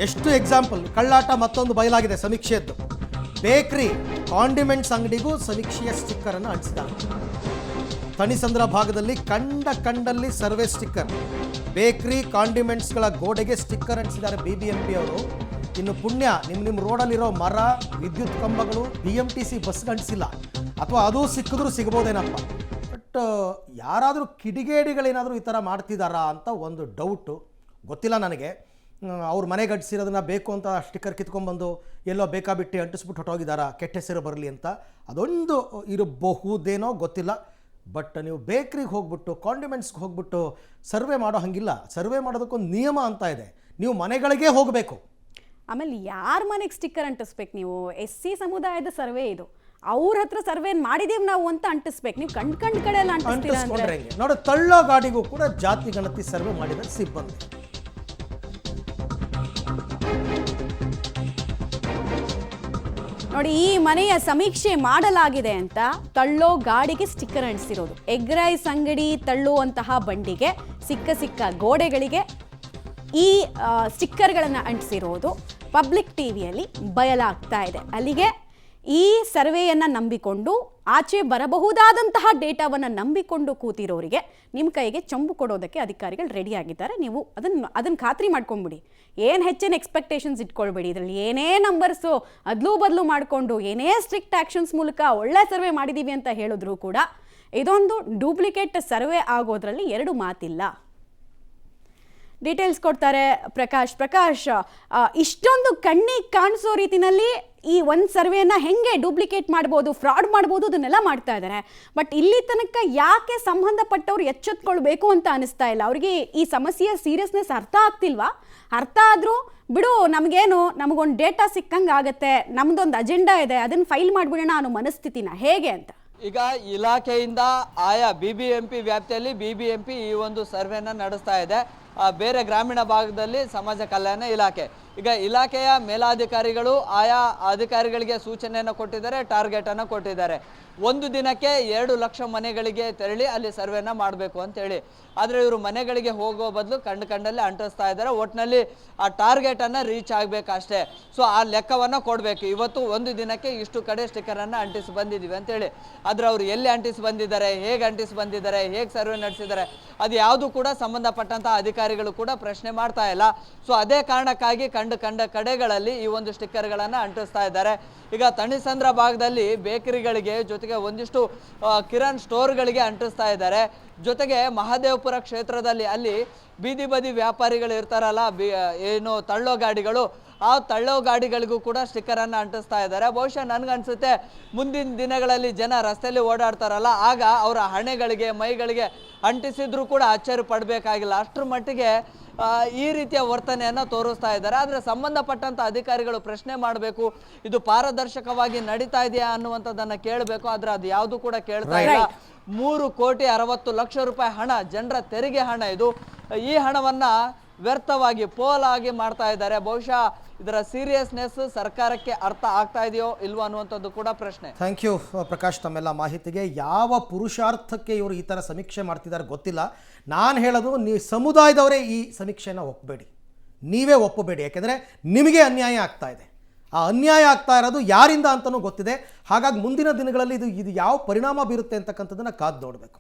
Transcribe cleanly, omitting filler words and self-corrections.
ಎಷ್ಟು ಎಕ್ಸಾಂಪಲ್ ಕಳ್ಳಾಟ ಮತ್ತೊಂದು ಬಯಲಾಗಿದೆ ಸಮೀಕ್ಷೆಯದ್ದು. ಬೇಕ್ರಿ ಕಾಂಡಿಮೆಂಟ್ಸ್ ಅಂಗಡಿಗೂ ಸಮೀಕ್ಷೆಯ ಸ್ಟಿಕ್ಕರನ್ನು ಅಂಟಿಸಿದ್ದಾರೆ. ತಣಿಸಂದ್ರ ಭಾಗದಲ್ಲಿ ಕಂಡಲ್ಲಿ ಸರ್ವೆ ಸ್ಟಿಕ್ಕರ್, ಬೇಕ್ರಿ ಕಾಂಡಿಮೆಂಟ್ಸ್ಗಳ ಗೋಡೆಗೆ ಸ್ಟಿಕ್ಕರ್ ಅಂಟಿಸಿದ್ದಾರೆ BBMP ಅವರು. ಇನ್ನು ಪುಣ್ಯ ನಿಮ್ಮ ರೋಡಲ್ಲಿರೋ ಮರ, ವಿದ್ಯುತ್ ಕಂಬಗಳು BMTC ಬಸ್ಗೆ ಅಂಟಿಸಿಲ್ಲ, ಅಥವಾ ಅದು ಸಿಕ್ಕಿದ್ರೂ ಸಿಗ್ಬೋದೇನಪ್ಪ. ಬಟ್ ಯಾರಾದರೂ ಕಿಡಿಗೇಡಿಗಳೇನಾದರೂ ಈ ಥರ ಮಾಡ್ತಿದ್ದಾರಾ ಅಂತ ಒಂದು ಡೌಟು, ಗೊತ್ತಿಲ್ಲ ನನಗೆ. ಅವ್ರ ಮನೆಗೆ ಅಂಟಿಸಿರೋದನ್ನ ಬೇಕು ಅಂತ ಸ್ಟಿಕ್ಕರ್ ಕಿತ್ಕೊಂಡ್ಬಂದು ಎಲ್ಲೋ ಬೇಕಾಬಿಟ್ಟು ಅಂಟಿಸ್ಬಿಟ್ಟು ಹೊಟ್ಟೋಗಿದ್ದಾರಾ, ಕೆಟ್ಟ ಹೆಸರು ಬರಲಿ ಅಂತ, ಅದೊಂದು ಇರಬಹುದೇನೋ ಗೊತ್ತಿಲ್ಲ. ಬಟ್ ನೀವು ಬೇಕ್ರಿಗೆ ಹೋಗ್ಬಿಟ್ಟು ಕಾಂಡಿಮೆಂಟ್ಸ್ಗೆ ಹೋಗ್ಬಿಟ್ಟು ಸರ್ವೆ ಮಾಡೋ ಹಂಗಿಲ್ಲ. ಸರ್ವೆ ಮಾಡೋದಕ್ಕೊಂದು ನಿಯಮ ಅಂತ ಇದೆ, ನೀವು ಮನೆಗಳಿಗೆ ಹೋಗಬೇಕು. ಆಮೇಲೆ ಯಾರ ಮನೆಗೆ ಸ್ಟಿಕ್ಕರ್ ಅಂಟಿಸ್ಬೇಕು? ನೀವು SC ಸಮುದಾಯದ ಸರ್ವೆ ಇದು, ಅವ್ರ ಹತ್ರ ಸರ್ವೆ ಮಾಡಿದೀವಿ ನಾವು ಅಂತ ಅಂಟಿಸ್ಬೇಕು. ನೀವು ಕಂಡ್ ಕಡೆ ಎಲ್ಲ ಅಂಟಿಸ್ಕೊಂಡ್ರೆ ಹೆಂಗೆ ನೋಡಿ. ತಳ್ಳೋ ಗಾಡಿಗೂ ಕೂಡ ಜಾತಿ ಗಣತಿ ಸರ್ವೆ ಮಾಡಿದ ಸಿಬ್ಬಂದಿ. ನೋಡಿ, ಈ ಮನೆಯ ಸಮೀಕ್ಷೆ ಮಾಡಲಾಗಿದೆ ಅಂತ ತಳ್ಳೋ ಗಾಡಿಗೆ ಸ್ಟಿಕ್ಕರ್ ಅಂಟಿಸಿರೋದು. ಎಗ್ ರೈಸ್ ಅಂಗಡಿ ತಳ್ಳುವಂತಹ ಬಂಡಿಗೆ ಸಿಕ್ಕ ಗೋಡೆಗಳಿಗೆ ಈ ಸ್ಟಿಕ್ಕರ್ಗಳನ್ನು ಅಂಟಿಸಿರೋದು ಪಬ್ಲಿಕ್ ಟಿವಿಯಲ್ಲಿ ಬಯಲಾಗ್ತಾ ಇದೆ. ಅಲ್ಲಿಗೆ ಈ ಸರ್ವೆಯನ್ನು ನಂಬಿಕೊಂಡು ಆಚೆ ಬರಬಹುದಾದಂತಹ ಡೇಟಾವನ್ನು ನಂಬಿಕೊಂಡು ಕೂತಿರೋರಿಗೆ ನಿಮ್ಮ ಕೈಗೆ ಚಂಬು ಕೊಡೋದಕ್ಕೆ ಅಧಿಕಾರಿಗಳು ರೆಡಿಯಾಗಿದ್ದಾರೆ. ನೀವು ಅದನ್ನು ಖಾತ್ರಿ ಮಾಡ್ಕೊಂಬಿಡಿ. ಏನು ಹೆಚ್ಚಿನ ಎಕ್ಸ್ಪೆಕ್ಟೇಷನ್ಸ್ ಇಟ್ಕೊಳ್ಬೇಡಿ. ಇದರಲ್ಲಿ ಏನೇ ನಂಬರ್ಸು ಅದಲು ಬದಲು ಮಾಡಿಕೊಂಡು ಏನೇ ಸ್ಟ್ರಿಕ್ಟ್ ಆ್ಯಕ್ಷನ್ಸ್ ಮೂಲಕ ಒಳ್ಳೆ ಸರ್ವೆ ಮಾಡಿದ್ದೀವಿ ಅಂತ ಹೇಳಿದ್ರು ಕೂಡ ಇದೊಂದು ಡೂಪ್ಲಿಕೇಟ್ ಸರ್ವೆ ಆಗೋದ್ರಲ್ಲಿ ಎರಡು ಮಾತಿಲ್ಲ. ಡೀಟೇಲ್ಸ್ ಕೊಡ್ತಾರೆ ಪ್ರಕಾಶ್. ಇಷ್ಟೊಂದು ಕಣ್ಣಿಗೆ ಕಾಣಿಸೋ ರೀತಿನಲ್ಲಿ ಈ ಒಂದು ಸರ್ವೆಯನ್ನು ಹೆಂಗೆ ಡೂಪ್ಲಿಕೇಟ್ ಮಾಡ್ಬೋದು, ಫ್ರಾಡ್ ಮಾಡ್ಬೋದು, ಅದನ್ನೆಲ್ಲ ಮಾಡ್ತಾ ಇದ್ದಾರೆ. ಬಟ್ ಇಲ್ಲಿ ತನಕ ಯಾಕೆ ಸಂಬಂಧಪಟ್ಟವ್ರು ಎಚ್ಚೆತ್ಕೊಳ್ಬೇಕು ಅಂತ ಅನಿಸ್ತಾ ಇಲ್ಲ? ಅವರಿಗೆ ಈ ಸಮಸ್ಯೆಯ ಸೀರಿಯಸ್ನೆಸ್ ಅರ್ಥ ಆಗ್ತಿಲ್ವಾ? ಅರ್ಥ ಆದರೂ ಬಿಡು, ನಮಗೊಂದು ಡೇಟಾ ಸಿಕ್ಕಂಗೆ ಆಗುತ್ತೆ, ನಮ್ದೊಂದು ಅಜೆಂಡಾ ಇದೆ, ಅದನ್ನು ಫೈಲ್ ಮಾಡಿಬಿಡೋಣ ಅನ್ನೋ ಮನಸ್ಥಿತಿನ ಹೇಗೆ ಅಂತ ಈಗ ಇಲಾಖೆಯಿಂದ ಆಯಾ BBMP ವ್ಯಾಪ್ತಿಯಲ್ಲಿ BBMP ಈ ಒಂದು ಸರ್ವೆನ ನಡೆಸ್ತಾ ಇದೆ. ಬೇರೆ ಗ್ರಾಮೀಣ ಭಾಗದಲ್ಲಿ ಸಮಾಜ ಕಲ್ಯಾಣ ಇಲಾಖೆ. ಈಗ ಇಲಾಖೆಯ ಮೇಲಾಧಿಕಾರಿಗಳು ಆಯಾ ಅಧಿಕಾರಿಗಳಿಗೆ ಸೂಚನೆಯನ್ನು ಕೊಟ್ಟಿದ್ದಾರೆ, ಟಾರ್ಗೆಟನ್ನು ಕೊಟ್ಟಿದ್ದಾರೆ. ಒಂದು ದಿನಕ್ಕೆ 2 ಲಕ್ಷ ಮನೆಗಳಿಗೆ ತೆರಳಿ ಅಲ್ಲಿ ಸರ್ವೆನ ಮಾಡಬೇಕು ಅಂತೇಳಿ. ಆದರೆ ಇವರು ಮನೆಗಳಿಗೆ ಹೋಗೋ ಬದಲು ಕಂಡಲ್ಲಿ ಅಂಟಿಸ್ತಾ ಇದ್ದಾರೆ. ಒಟ್ಟಿನಲ್ಲಿ ಆ ಟಾರ್ಗೆಟನ್ನು ರೀಚ್ ಆಗಬೇಕು ಅಷ್ಟೇ. ಸೊ ಆ ಲೆಕ್ಕವನ್ನು ಕೊಡಬೇಕು. ಇವತ್ತು ಒಂದು ದಿನಕ್ಕೆ ಇಷ್ಟು ಕಡೆ ಸ್ಟಿಕ್ಕರನ್ನು ಅಂಟಿಸಿ ಬಂದಿದ್ದೀವಿ ಅಂತೇಳಿ. ಆದರೆ ಅವರು ಎಲ್ಲಿ ಅಂಟಿಸಿ ಬಂದಿದ್ದಾರೆ, ಹೇಗೆ ಅಂಟಿಸಿ ಬಂದಿದ್ದಾರೆ, ಹೇಗೆ ಸರ್ವೆ ನಡೆಸಿದ್ದಾರೆ, ಅದು ಯಾವುದು ಕೂಡ ಸಂಬಂಧಪಟ್ಟಂಥ ಅಧಿಕಾರಿಗಳು ಕೂಡ ಪ್ರಶ್ನೆ ಮಾಡ್ತಾ ಇಲ್ಲ. ಸೊ ಅದೇ ಕಾರಣಕ್ಕಾಗಿ ಕಂಡ ಕಡೆಗಳಲ್ಲಿ ಈ ಒಂದು ಸ್ಟಿಕ್ಕರ್ಗಳನ್ನು ಅಂಟಿಸ್ತಾ ಇದ್ದಾರೆ. ಈಗ ತಣಿಸಂದ್ರ ಭಾಗದಲ್ಲಿ ಬೇಕರಿಗಳಿಗೆ, ಜೊತೆಗೆ ಒಂದಿಷ್ಟು ಕಿರಾಣ್ ಸ್ಟೋರ್ಗಳಿಗೆ ಅಂಟಿಸ್ತಾ ಇದ್ದಾರೆ. ಜೊತೆಗೆ ಮಹದೇವಪುರ ಕ್ಷೇತ್ರದಲ್ಲಿ ಅಲ್ಲಿ ಬೀದಿ ಬದಿ ವ್ಯಾಪಾರಿಗಳು ಇರ್ತಾರಲ್ಲ, ಏನು ತಳ್ಳೋ ಗಾಡಿಗಳು, ಆ ತಳ್ಳೋ ಗಾಡಿಗಳಿಗೂ ಕೂಡ ಸ್ಟಿಕ್ಕರನ್ನು ಅಂಟಿಸ್ತಾ ಇದ್ದಾರೆ. ಬಹುಶಃ ನನಗನ್ಸುತ್ತೆ ಮುಂದಿನ ದಿನಗಳಲ್ಲಿ ಜನ ರಸ್ತೆಯಲ್ಲಿ ಓಡಾಡ್ತಾರಲ್ಲ, ಆಗ ಅವರ ಹಣೆಗಳಿಗೆ ಮೈಗಳಿಗೆ ಅಂಟಿಸಿದ್ರೂ ಕೂಡ ಅಚ್ಚರಿ ಪಡಬೇಕಾಗಿಲ್ಲ. ಅಷ್ಟರ ಮಟ್ಟಿಗೆ ಈ ರೀತಿಯ ವರ್ತನೆಯನ್ನು ತೋರಿಸ್ತಾ ಇದ್ದಾರೆ. ಆದರೆ ಸಂಬಂಧಪಟ್ಟಂಥ ಅಧಿಕಾರಿಗಳು ಪ್ರಶ್ನೆ ಮಾಡಬೇಕು, ಇದು ಪಾರದರ್ಶಕವಾಗಿ ನಡೀತಾ ಇದೆಯಾ ಅನ್ನುವಂಥದ್ದನ್ನು ಕೇಳಬೇಕು. ಆದರೆ ಅದು ಯಾವುದು ಕೂಡ ಕೇಳ್ತಾ ಇಲ್ಲ. 3,60,00,000 ರೂಪಾಯಿ ಹಣ, ಜನರ ತೆರಿಗೆ ಹಣ ಇದು. ಈ ಹಣವನ್ನು ವ್ಯರ್ಥವಾಗಿ ಪೋಲಾಗಿ ಮಾಡ್ತಾ ಇದ್ದಾರೆ. ಬಹುಶಃ ಇದರ ಸೀರಿಯಸ್ನೆಸ್ ಸರ್ಕಾರಕ್ಕೆ ಅರ್ಥ ಆಗ್ತಾ ಇದೆಯೋ ಇಲ್ವೋ ಅನ್ನುವಂಥದ್ದು ಕೂಡ ಪ್ರಶ್ನೆ. ಥ್ಯಾಂಕ್ ಯು ಪ್ರಕಾಶ್ ತಮ್ಮೆಲ್ಲ ಮಾಹಿತಿಗೆ. ಯಾವ ಪುರುಷಾರ್ಥಕ್ಕೆ ಇವರು ಈ ಥರ ಸಮೀಕ್ಷೆ ಮಾಡ್ತಿದ್ದಾರೆ ಗೊತ್ತಿಲ್ಲ. ನಾನು ಹೇಳೋದು, ನೀವು ಸಮುದಾಯದವರೇ ಈ ಸಮೀಕ್ಷೆನ ಒಪ್ಪಬೇಡಿ, ನೀವೇ ಒಪ್ಪಬೇಡಿ. ಯಾಕೆಂದರೆ ನಿಮಗೆ ಅನ್ಯಾಯ ಆಗ್ತಾ ಇದೆ. ಆ ಅನ್ಯಾಯ ಆಗ್ತಾ ಇರೋದು ಯಾರಿಂದ ಅಂತಲೂ ಗೊತ್ತಿದೆ. ಹಾಗಾಗಿ ಮುಂದಿನ ದಿನಗಳಲ್ಲಿ ಇದು ಯಾವ ಪರಿಣಾಮ ಬೀರುತ್ತೆ ಅಂತಕ್ಕಂಥದ್ದನ್ನು ಕಾದು ನೋಡಬೇಕು.